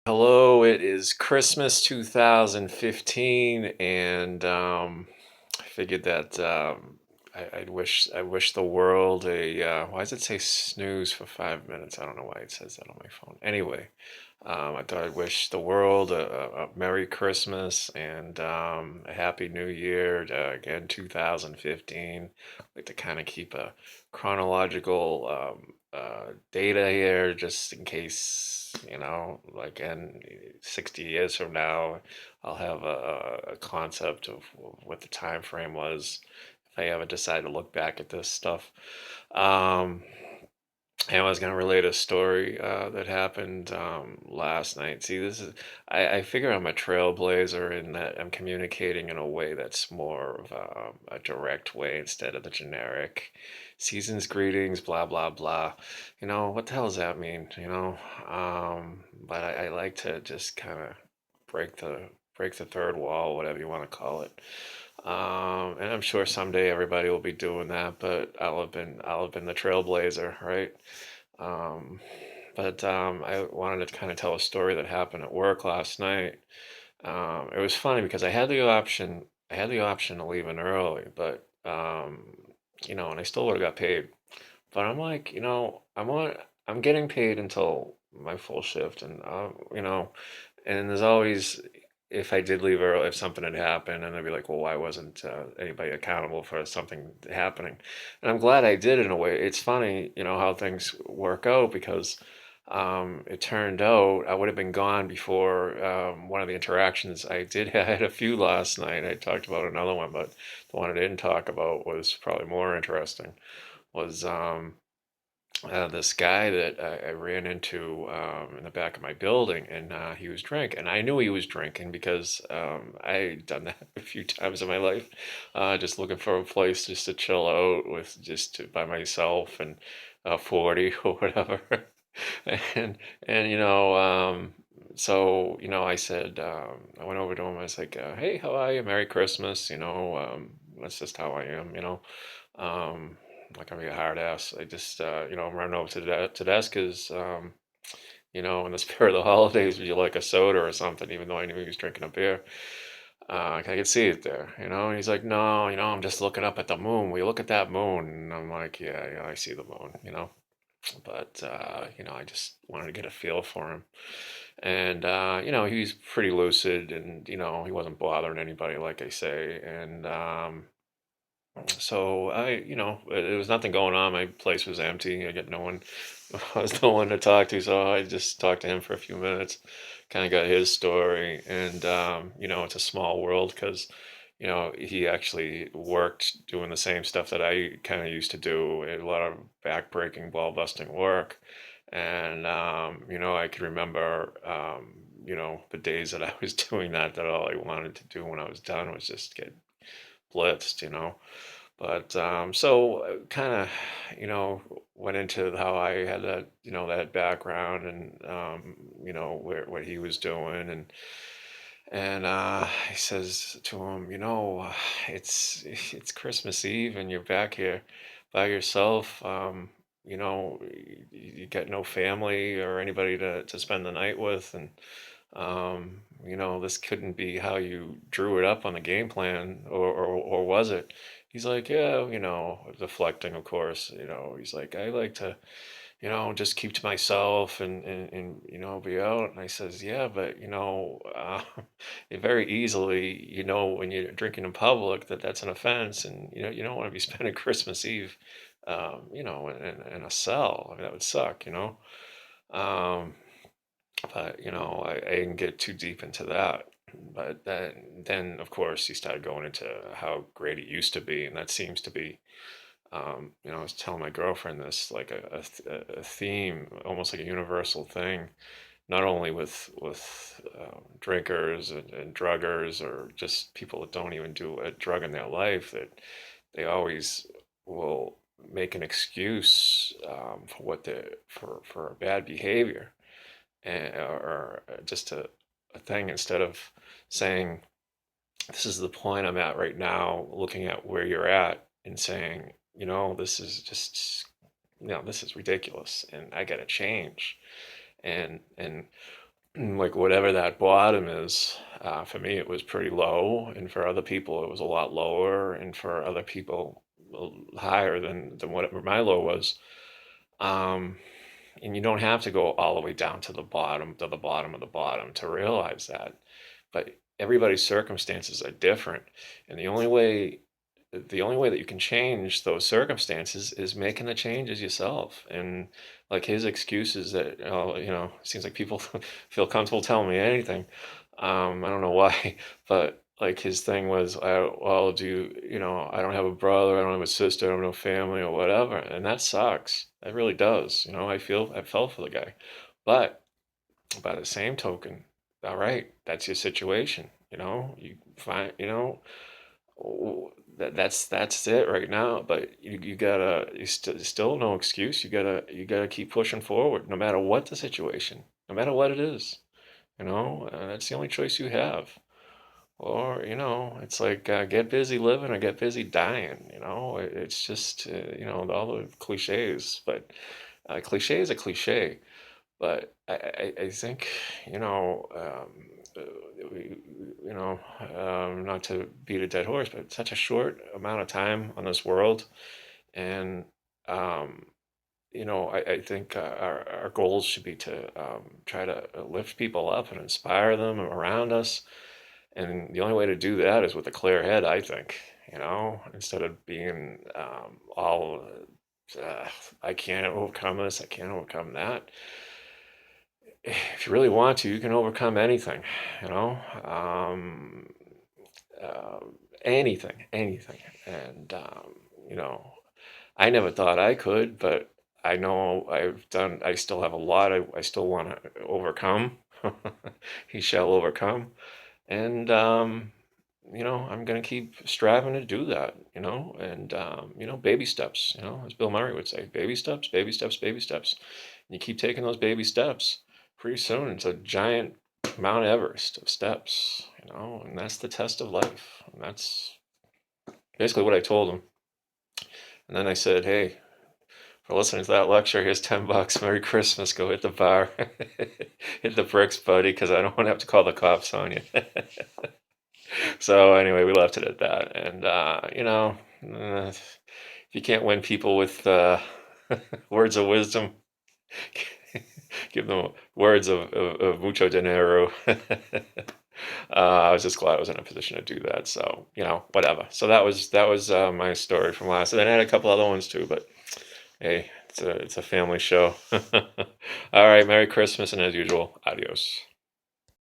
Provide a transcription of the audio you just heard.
Hello, it is Christmas 2015, and I figured that I wish the world a why does it say snooze for 5 minutes? I don't know why it says that on my phone. Anyway, I thought I'd wish the world a Merry Christmas and a Happy New Year again 2015. I like to kind of keep a chronological data here just in case, like in 60 years from now, I'll have a concept of what the time frame was if I ever decide to look back at this stuff. Um, and I was going to relate a story that happened last night. See, I figure I'm a trailblazer in that I'm communicating in a way that's more of a direct way instead of the generic season's greetings, blah, blah, blah. What the hell does that mean? But I like to just kind of break the break the third wall, whatever you want to call it. And I'm sure someday everybody will be doing that, but I'll have been the trailblazer, right? Um, but I wanted to kind of tell a story that happened at work last night. It was funny because I had the option to leave in early, but and I still would have got paid. But I'm like, I'm getting paid until my full shift, and there's always, if I did leave early, if something had happened, and they'd be like, well, why wasn't anybody accountable for something happening? And I'm glad I did in a way. It's funny, how things work out because it turned out I would have been gone before one of the interactions I did. I had a few last night. I talked about another one, but the one I didn't talk about was probably more interesting. Was this guy that I ran into in the back of my building, and he was drinking. And I knew he was drinking because I'd done that a few times in my life, just looking for a place just to chill out with, by myself and 40 or whatever. And so I said, I went over to him. I was like, "Hey, how are you? Merry Christmas. That's just how I am. I'm not gonna be a hard ass. I just, I'm running over to the desk because, in the spirit of the holidays, would you like a soda or something? Even though I knew he was drinking a beer, I could see it there. And he's like, no, I'm just looking up at the moon. We look at that moon, and I'm like, yeah, yeah, I see the moon. But I just wanted to get a feel for him, and he's pretty lucid, and he wasn't bothering anybody, like I say, and so there was nothing going on. My place was empty. I got no one, I was no one to talk to, so I just talked to him for a few minutes, kind of got his story, and it's a small world because, he actually worked doing the same stuff that I kind of used to do, a lot of back-breaking, ball-busting work, and I could remember, the days that I was doing that, that all I wanted to do when I was done was just get blitzed. But so kind of, went into how I had that background and, what he was doing. And he says to him, it's Christmas Eve and you're back here by yourself. You got no family or anybody to spend the night with. And, this couldn't be how you drew it up on the game plan, or was it? He's like, yeah, deflecting, of course. He's like, I like to, just keep to myself and be out. And I says, yeah, but, it very easily, when you're drinking in public, that's an offense. And, you don't want to be spending Christmas Eve, in a cell. I mean, that would suck. Um, but I didn't get too deep into that. But then of course he started going into how great it used to be, and that seems to be, I was telling my girlfriend this, like a theme, almost like a universal thing, not only with drinkers and druggers or just people that don't even do a drug in their life, that they always will make an excuse for for a bad behavior, and, or just a thing, instead of saying, this is the point I'm at right now, looking at where you're at and saying, this is just, this is ridiculous and I got to change. And like whatever that bottom is, for me it was pretty low, and for other people it was a lot lower, and for other people higher than whatever my low was. Um, and you don't have to go all the way down to the bottom of the bottom to realize that. But everybody's circumstances are different, and the only way that you can change those circumstances is making the changes yourself. And like his excuses that, it seems like people feel comfortable telling me anything. I don't know why, but like his thing was, well, I don't have a brother, I don't have a sister, I don't have no family or whatever. And that sucks. That really does. I felt for the guy. But by the same token, all right, that's your situation. You find, that's it right now. But you gotta, still no excuse. You gotta keep pushing forward, no matter what the situation, no matter what it is. That's the only choice you have. Or, it's like, get busy living or get busy dying. It's just, all the cliches. But cliche is a cliche. But I think, not to beat a dead horse, but such a short amount of time on this world. And, um, I think our goals should be to try to lift people up and inspire them around us. And the only way to do that is with a clear head, I think, instead of being all, uh, I can't overcome this, I can't overcome that. If you really want to, you can overcome anything, you know, um, uh, anything. And, I never thought I could, but I know I still have a lot I still want to overcome. He shall overcome. And, I'm going to keep striving to do that, and, baby steps, as Bill Murray would say, baby steps, baby steps, baby steps. And you keep taking those baby steps, pretty soon it's a giant Mount Everest of steps, and that's the test of life. And that's basically what I told him. And then I said, hey, for listening to that lecture, here's $10. Merry Christmas. Go hit the bar, hit the bricks, buddy, because I don't want to have to call the cops on you. So anyway, we left it at that. And if you can't win people with words of wisdom, give them words of mucho dinero. I was just glad I was in a position to do that. So whatever. So that was my story from last. And then I had a couple other ones too, but hey, it's a family show. All right, Merry Christmas, and as usual, adios.